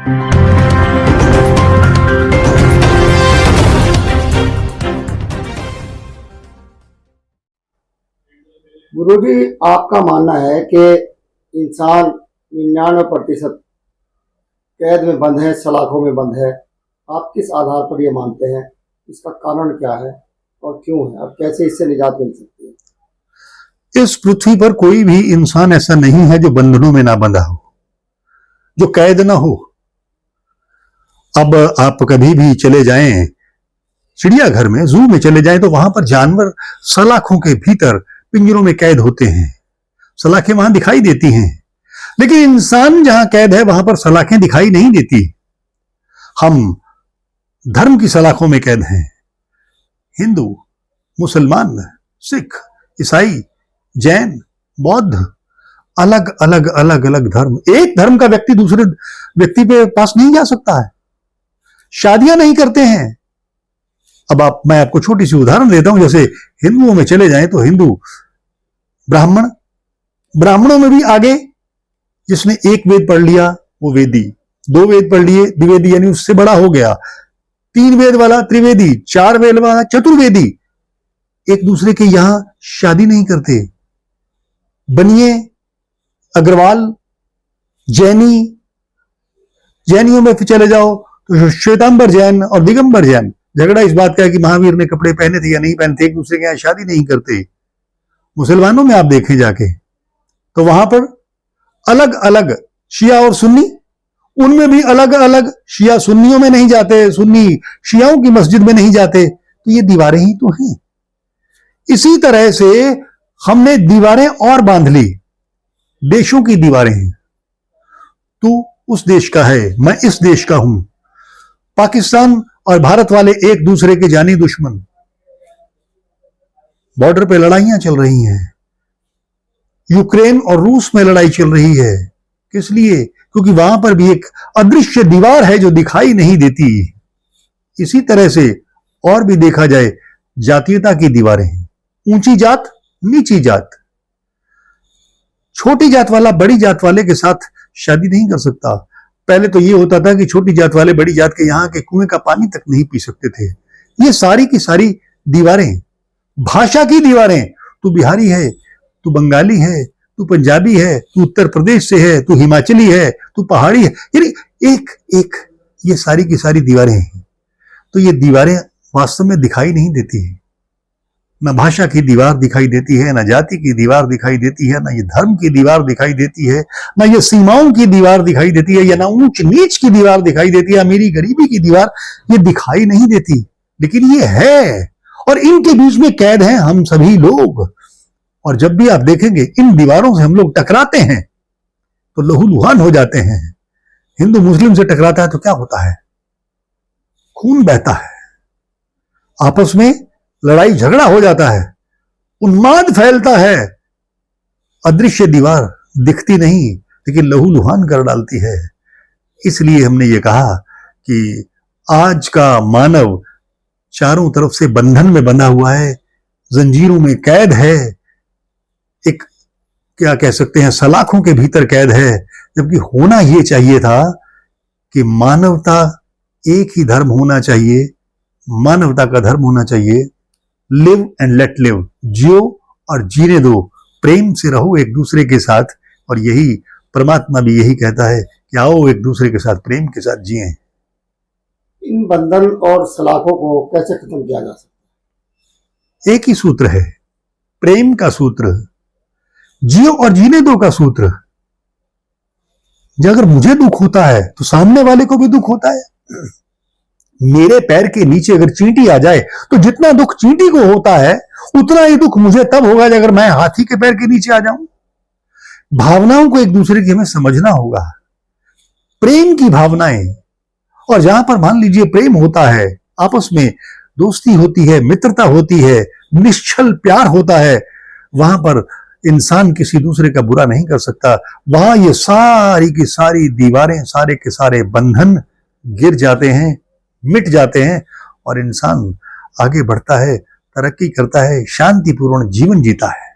गुरुजी, आपका मानना है कि इंसान 99% कैद में बंद है, सलाखों में बंद है। आप किस आधार पर ये मानते हैं? इसका कारण क्या है और क्यों है, और कैसे इससे निजात मिल सकती है? इस पृथ्वी पर कोई भी इंसान ऐसा नहीं है जो बंधनों में ना बंधा हो, जो कैद ना हो। अब आप कभी भी चले जाएं चिड़ियाघर में, जू में चले जाएं, तो वहां पर जानवर सलाखों के भीतर पिंजरों में कैद होते हैं। सलाखें वहां दिखाई देती हैं, लेकिन इंसान जहां कैद है वहां पर सलाखें दिखाई नहीं देती। हम धर्म की सलाखों में कैद हैं। हिंदू, मुसलमान, सिख, ईसाई, जैन, बौद्ध, अलग अलग अलग अलग धर्म। एक धर्म का व्यक्ति दूसरे व्यक्ति पे पास नहीं जा सकता है, शादियां नहीं करते हैं। अब मैं आपको छोटी सी उदाहरण देता हूं। जैसे हिंदुओं में चले जाएं तो हिंदू ब्राह्मणों में भी आगे जिसने एक वेद पढ़ लिया वो वेदी, 2 वेद पढ़ लिए द्विवेदी, यानी उससे बड़ा हो गया। 3 वेद वाला त्रिवेदी, 4 वेद वाला चतुर्वेदी। एक दूसरे के यहां शादी नहीं करते। बनिए अग्रवाल, जैनियों में चले जाओ तो श्वेतांबर जैन और दिगंबर जैन। झगड़ा इस बात का है कि महावीर ने कपड़े पहने थे या नहीं पहने थे। एक दूसरे के यहां शादी नहीं करते। मुसलमानों में आप देखें जाके तो वहां पर अलग अलग शिया और सुन्नी, उनमें भी अलग अलग। शिया सुन्नियों में नहीं जाते, सुन्नी शियाओं की मस्जिद में नहीं जाते। तो ये दीवारें ही तो हैं। इसी तरह से हमने दीवारें और बांध ली। देशों की दीवारें हैं। तू उस देश का है, मैं इस देश का हूं। पाकिस्तान और भारत वाले एक दूसरे के जानी दुश्मन। बॉर्डर पे लड़ाइयां चल रही हैं। यूक्रेन और रूस में लड़ाई चल रही है। किस लिए? क्योंकि वहां पर भी एक अदृश्य दीवार है जो दिखाई नहीं देती। इसी तरह से और भी देखा जाए, जातीयता की दीवारें हैं। ऊंची जात, नीची जात। छोटी जात वाला बड़ी जात वाले के साथ शादी नहीं कर सकता। पहले तो ये होता था कि छोटी जात वाले बड़ी जात के यहां के कुएं का पानी तक नहीं पी सकते थे। ये सारी की सारी दीवारें, भाषा की दीवारें। तू बिहारी है, तू बंगाली है, तू पंजाबी है, तू उत्तर प्रदेश से है, तू हिमाचली है, तू पहाड़ी है। यानी एक एक ये सारी की सारी दीवारें हैं। तो ये दीवारें वास्तव में दिखाई नहीं देती है। न भाषा की दीवार दिखाई देती है, न जाति की दीवार दिखाई देती है, न ये धर्म की दीवार दिखाई देती है, न ये सीमाओं की दीवार दिखाई देती है, या न ऊंच नीच की दीवार दिखाई देती है, अमीरी गरीबी की दीवार ये दिखाई नहीं देती। लेकिन ये है, और इनके बीच में कैद हैं हम सभी लोग। और जब भी आप देखेंगे इन दीवारों से हम लोग टकराते हैं तो लहूलुहान हो जाते हैं। हिंदू मुस्लिम से टकराता है तो क्या होता है? खून बहता है, आपस में लड़ाई झगड़ा हो जाता है, उन्माद फैलता है। अदृश्य दीवार दिखती नहीं लेकिन लहूलुहान कर डालती है। इसलिए हमने ये कहा कि आज का मानव चारों तरफ से बंधन में बंधा हुआ है, जंजीरों में कैद है। एक क्या कह सकते हैं, सलाखों के भीतर कैद है। जबकि होना यह चाहिए था कि मानवता, एक ही धर्म होना चाहिए, मानवता का धर्म होना चाहिए। लिव एंड लेट लिव, जियो और जीने दो, प्रेम से रहो एक दूसरे के साथ। और यही परमात्मा भी यही कहता है कि आओ एक दूसरे के साथ प्रेम के साथ जिएं। इन बंधन और सलाखों को कैसे खत्म किया जा सकता है? एक ही सूत्र है, प्रेम का सूत्र, जियो और जीने दो का सूत्र। अगर मुझे दुख होता है तो सामने वाले को भी दुख होता है। मेरे पैर के नीचे अगर चींटी आ जाए तो जितना दुख चींटी को होता है उतना ही दुख मुझे तब होगा अगर मैं हाथी के पैर के नीचे आ जाऊं। भावनाओं को एक दूसरे की हमें समझना होगा, प्रेम की भावनाएं। और जहां पर मान लीजिए प्रेम होता है, आपस में दोस्ती होती है, मित्रता होती है, निश्चल प्यार होता है, वहां पर इंसान किसी दूसरे का बुरा नहीं कर सकता। वहां ये सारी की सारी दीवारें, सारे के सारे बंधन गिर जाते हैं, मिट जाते हैं, और इंसान आगे बढ़ता है, तरक्की करता है, शांतिपूर्ण जीवन जीता है।